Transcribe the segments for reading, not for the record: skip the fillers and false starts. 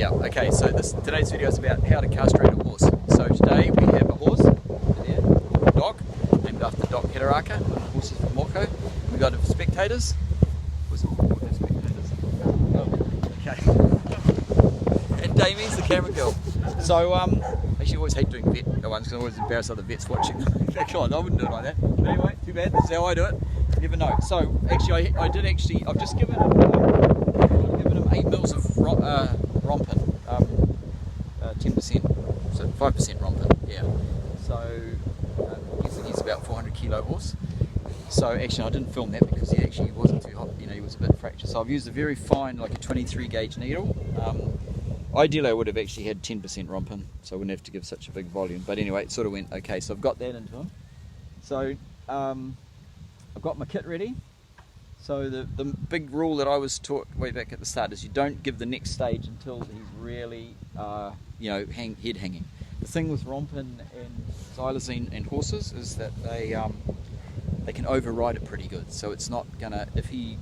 Yeah, okay, so today's video is about how to castrate a horse. So today we have a horse, there, Doc, named after Doc Hitaraka, one of the horses from Moko. We got spectators. Was it spectators? Oh, okay. And Damie's the camera girl. So, actually I always hate doing vet ones because I always embarrass other vets watching them. God, I wouldn't do it like that. But anyway, too bad, this is how I do it. You never know. So, actually, I've just given him 8 mils of rompin, 10%, so 5% rompin, yeah. So he's about 400 kilo horse. So actually I didn't film that because he actually wasn't too hot, you know, he was a bit fractured. So I've used a very fine, like a 23 gauge needle. Ideally I would have actually had 10% rompin, so I wouldn't have to give such a big volume. But anyway, it sort of went okay, so I've got that into him. So I've got my kit ready. So the big rule that I was taught way back at the start is you don't give the next stage until he's really, head hanging. The thing with rompin and xylazine and horses is that they can override it pretty good. So it's not gonna, if he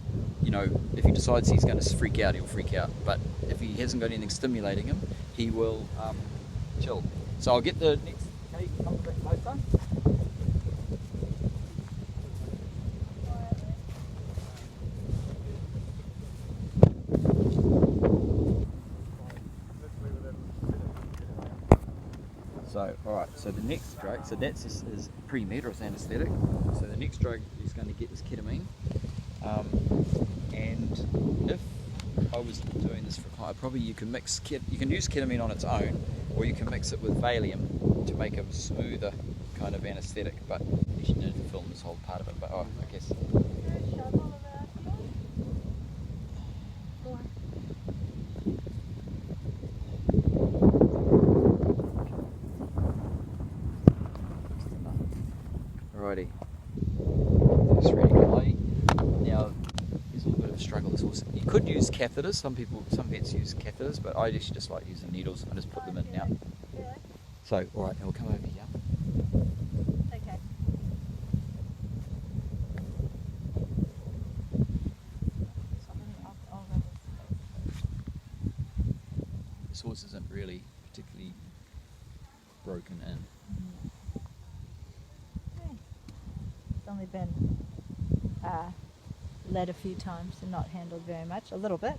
decides he's gonna freak out, he'll freak out. But if he hasn't got anything stimulating him, he will chill. So I'll get the next. Can you come a bit closer? So, alright, so the next drug, so that's his pre-med or his anaesthetic. So the next drug he's going to get is ketamine. And if I was doing this for a client, probably you can use ketamine on its own, or you can mix it with Valium to make a smoother kind of anaesthetic. But you should need to film this whole part of it. But I guess. Alrighty, it's ready to play. Now, there's a little bit of a struggle this horse. You could use catheters, some vets use catheters, but I just like using needles. I just put them in and out. Really? So, alright, now we'll come over here. Okay. This horse isn't really particularly broken in. Only been led a few times and not handled very much, a little bit.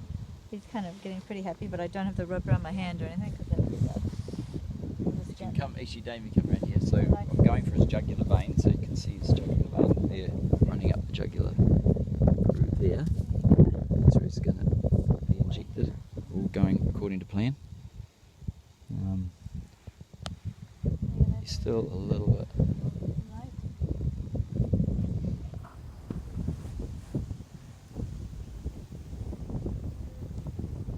He's kind of getting pretty happy, but I don't have the rope around my hand or anything because You can come, actually Damien, come around here. So I'm going for his jugular vein, so you can see his jugular vein there, running up the jugular groove there. That's where he's going to be injected, all going according to plan. He's still a little bit.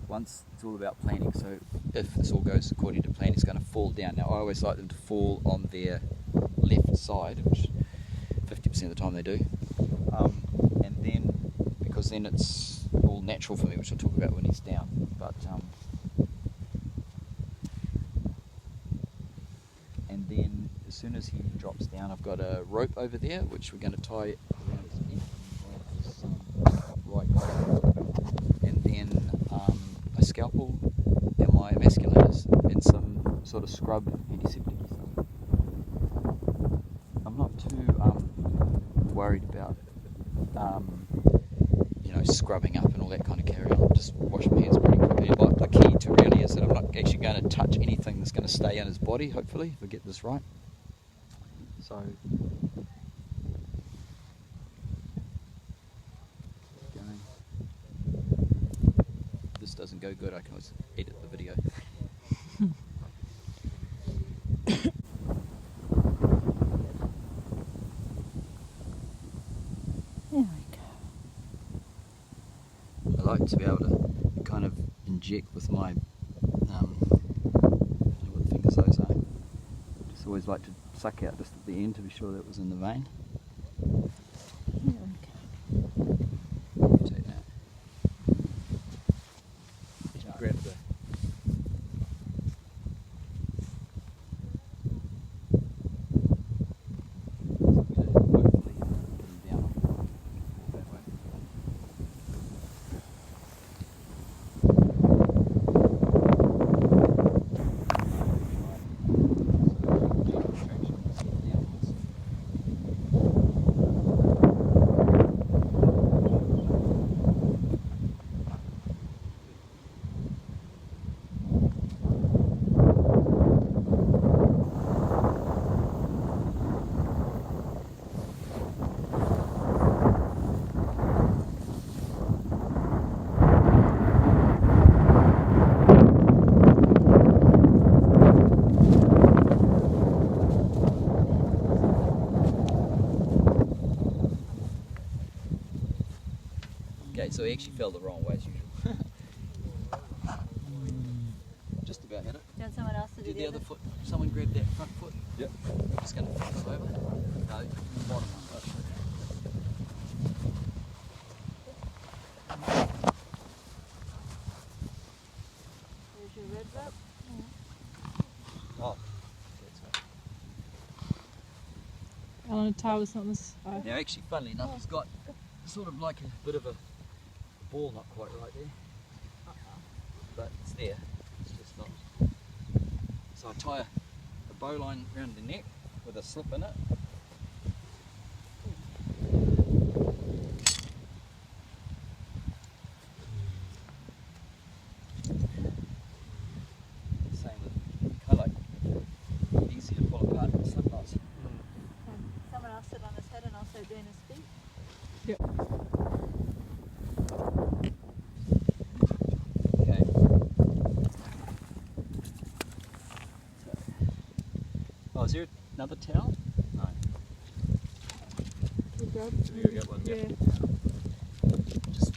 Once it's all about planning, so if this all goes according to plan, it's going to fall down. Now I always like them to fall on their left side, which 50% of the time they do, and then, because then it's all natural for me, which I'll talk about when he's down. But and then as soon as he drops down, I've got a rope over there which we're going to tie around his neck, right there. And then a scalpel and my emasculators and some sort of scrub antiseptic stuff. I'm not too worried about scrubbing up and all that kind of carry on. Just wash my hands pretty quickly. Like, the key to really is that I'm not actually going to touch anything that's going to stay in his body, hopefully, if I get this right. So this doesn't go good, I can always edit the video. There we go. I like to be able to kind of inject with my, I don't know what fingers those are. Just always like to suck out just at the end to be sure that it was in the vein. There we go. Take that. Just grab the. he actually fell the wrong way as usual. Just about hit it. Do you want someone else to do the other foot. Someone grab that front foot. Yep. I'm just going to flip it over. No, the bottom one. There's your red rope. Oh. Alan Towers on this side. Now actually, funnily enough, it's got sort of like a bit of a ball, not quite right there. But it's there. It's just not. So I tie a bowline around the neck with a slip in it. Same with kind of like easy to pull apart with slip knots. Someone else sit on his head and also doing his feet. Yep. Okay. Oh, is there another towel? No. You grab? You got one, Yeah. Just.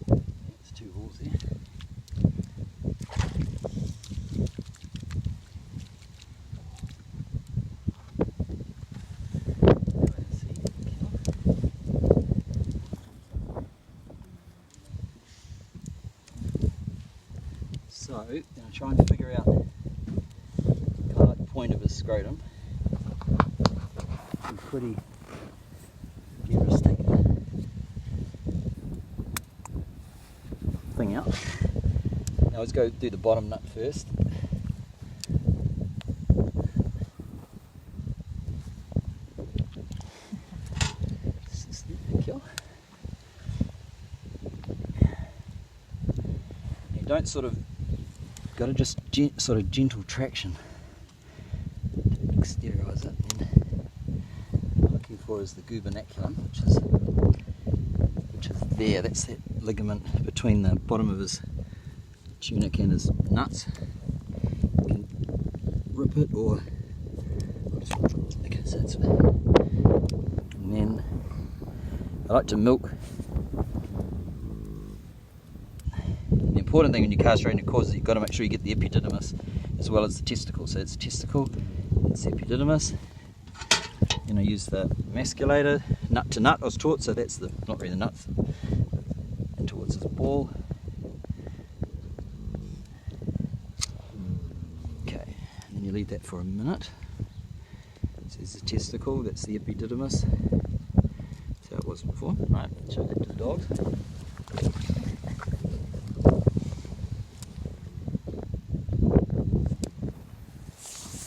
There's two balls there. So, I'm trying to figure out kind of like the point of his scrotum. I'm pretty generous taking the thing out. Now let's go do the bottom nut first. Kill. You don't sort of. Got to just sort of gentle traction to exteriorise it. And what I'm looking for is the gubernaculum, which is there. That's that ligament between the bottom of his tunic and his nuts. You can rip it, or I'll just okay, so that's, and then I like to milk. The important thing when you're castrating, of course, is you've got to make sure you get the epididymis as well as the testicle. So it's the testicle, it's the epididymis. And I use the emasculator, nut to nut, I was taught, so that's the, not really the nuts, and towards his ball. Okay, and then you leave that for a minute. So there's the testicle, that's the epididymis. That's how it was before. Right, show that to the dogs.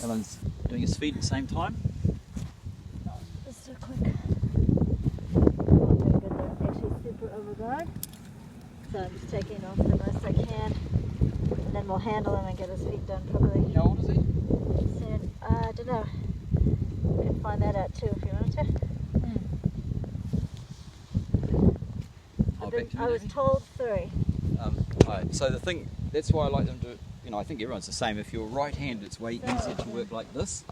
Alan's doing his feet at the same time. Just so quick. Very good, they're actually super overgrown. So I'm just taking off the most I can. And then we'll handle him and get his feet done properly. How old is he? Soon. I don't know. You can find that out too if you wanted to. I was told 3. Right, so the thing, that's why I like them to, you know, I think everyone's the same. If you're right-handed, it's way easier to work like this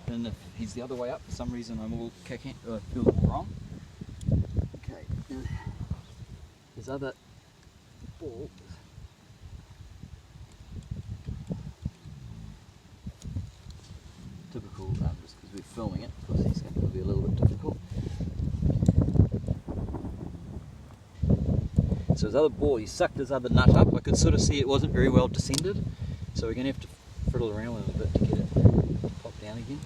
than if he's the other way up. For some reason, I'm all feel wrong. Okay, now, there's other balls. Typical, just because we're filming it, because it's going to be a little bit difficult. So his other ball, he sucked his other nut up. I could sort of see it wasn't very well descended, so we're going to have to fiddle around with it a bit to get it popped down again.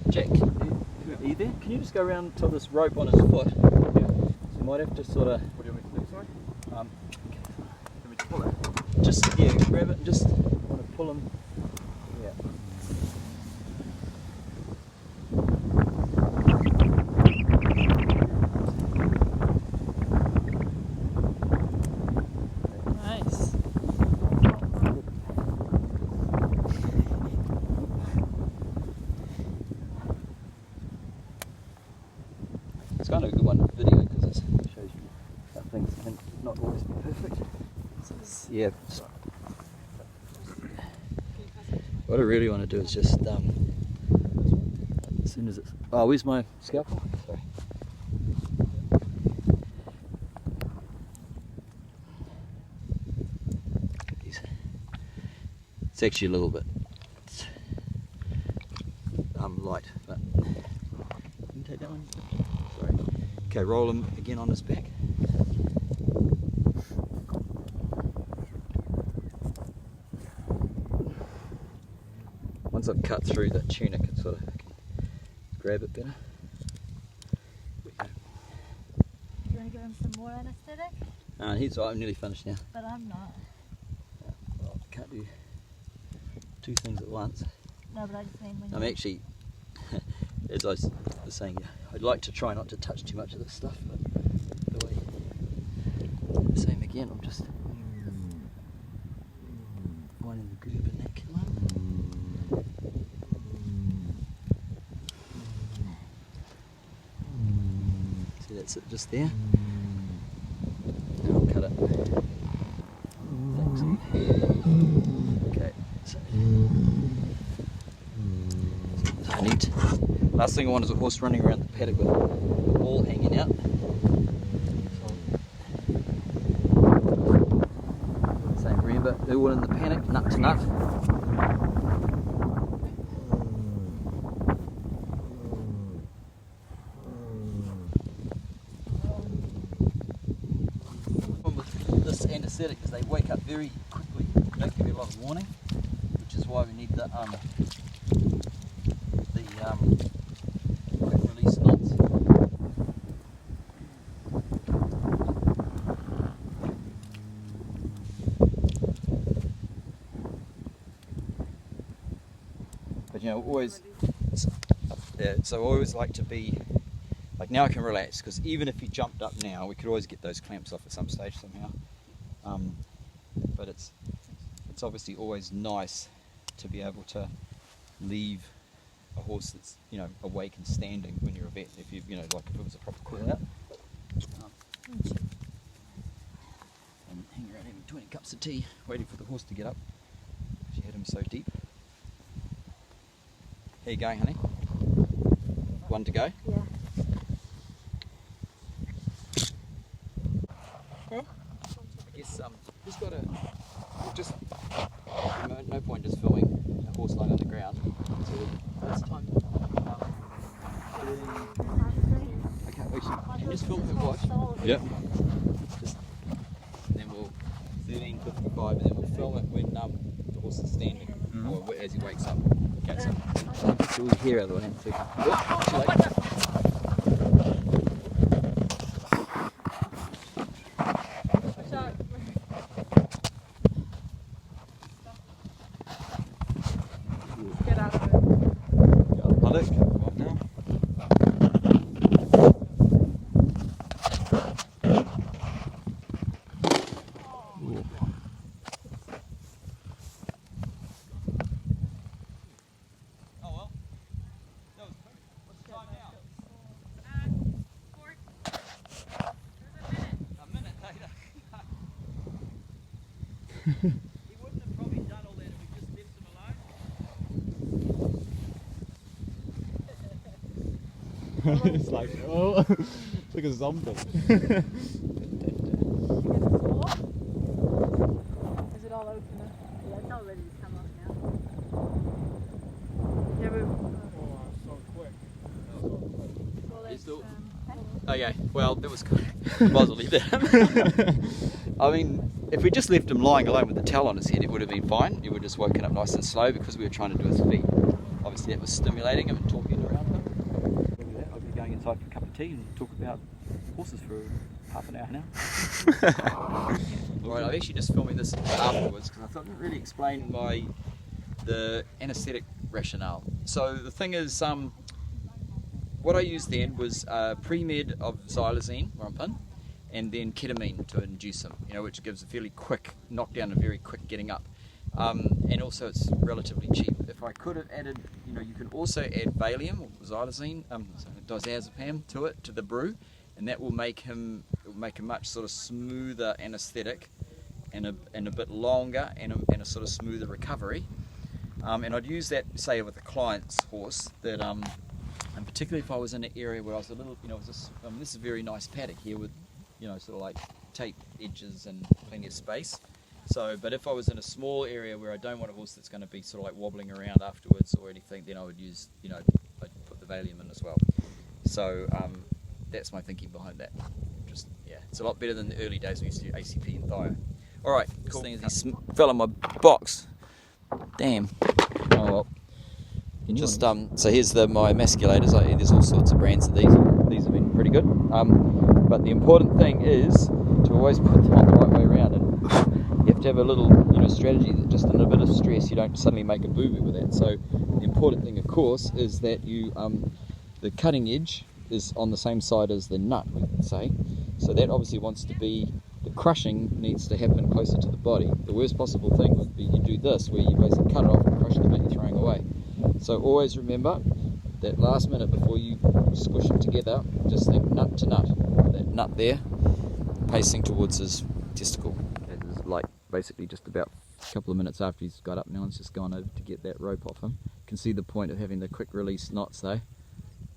Jack, are you there? Can you just go around to this rope on his foot? Yeah. So you might have to sort of. What do you want me to do? Sorry. Okay. Let me pull it. Just grab it and just want to pull him. Yeah. Nice. It's kind of a good one for video because it shows you how things can not always be perfect. So yeah. What I really want to do is just as soon as it's... Oh, where's my scalpel? Sorry. It's actually a little bit light, but you can take that one. Sorry. Okay, roll him again on his back. Once I've cut through the tunic, it's sort of grab it better. Do you want to give him some more anaesthetic? I'm nearly finished now. But I'm not. Well, I can't do two things at once. No, but I just mean when I'm actually, as I was saying, I'd like to try not to touch too much of this stuff, but the way, same again, I'm just finding the good vernacular. See, that's it just there. Now I'll cut it. Thanks. Okay, so I need. Last thing I want is a horse running around the paddock with a ball hanging out. So remember, they're all in the panic, nut to nut. With this anaesthetic is they wake up very quickly. They don't give you a lot of warning, which is why we need the quick release knots. But you know, always, so I always like to be, like now I can relax, because even if he jumped up now, we could always get those clamps off at some stage somehow. But it's obviously always nice to be able to leave a horse that's, you know, awake and standing when you're a vet, if you know, like if it was a proper call out. And hang around having 20 cups of tea, waiting for the horse to get up, because you had him so deep. How you going, honey? One to go? Yeah. Okay. I guess just gotta, just no point just filming a horse lying on the ground. So it's time. Okay, actually, just film him watch. Yep. Just, and then we'll 13:55, and then we'll film it when the horse is standing, or as he wakes up. Okay, so we'll hear other one in a second. Oh, too late. Get out of it. Paddock, right now. Oh well, that was quick. What's the time now? A minute later. He wouldn't have probably done all that if we just left him alone. It's like, oh, it's like a zombie. Is it sore? Is it all open now? Yeah, it's all ready to come off now. Yeah, but Oh, so quick. well, He's it's, still- um, Okay, well, that was good. Might as well leave that. I mean, if we just left him lying alone with the towel on his head, it would have been fine. He would have just woken up nice and slow because we were trying to do his feet. Obviously, that was stimulating him and talking around him. Look at that. I'll be going inside for a cup of tea and talk about horses for half an hour now. Right, I'm actually just filming this afterwards because I thought I didn't really explain the anaesthetic rationale. So the thing is, what I used then was pre-med of xylazine, Rompin, and then ketamine to induce him, you know, which gives a fairly quick knockdown and very quick getting up. And also it's relatively cheap. If I could have added, you know, you can also add Valium or xylazine, diazepam to it, to the brew, and that will make him, a much sort of smoother anaesthetic and a bit longer and a sort of smoother recovery. And I'd use that, say, with a client's horse that and particularly if I was in an area where I was a little, this is a very nice paddock here with, sort of like tape edges and plenty of space. So, but if I was in a small area where I don't want a horse that's going to be sort of like wobbling around afterwards or anything, then I would use, I'd put the Valium in as well. So that's my thinking behind that. Just, yeah, it's a lot better than the early days we used to do ACP and Thio. All right, cool. This thing is he fell in my box. Damn. Oh well. Just so here's my emasculators. There's all sorts of brands of these. These have been pretty good. But the important thing is to always put them on the right way around, and you have to have a little, strategy that just in a bit of stress you don't suddenly make a boo-boo with that. So the important thing, of course, is that you the cutting edge is on the same side as the nut, we would say. So that obviously wants to be, the crushing needs to happen closer to the body. The worst possible thing would be you do this, where you basically cut it off and crush the bit you're throwing away. So always remember that last minute before you squish them together, just think nut to nut. That nut there, pacing towards his testicle. That is like basically just about a couple of minutes after he's got up. Now it's just gone over to get that rope off him. You can see the point of having the quick release knots though.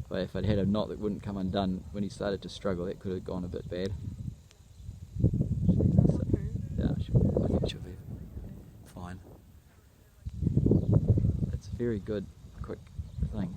But if I'd had a knot that wouldn't come undone when he started to struggle, that could have gone a bit bad. So, yeah, I think she'll be fine. It's a very good, quick thing.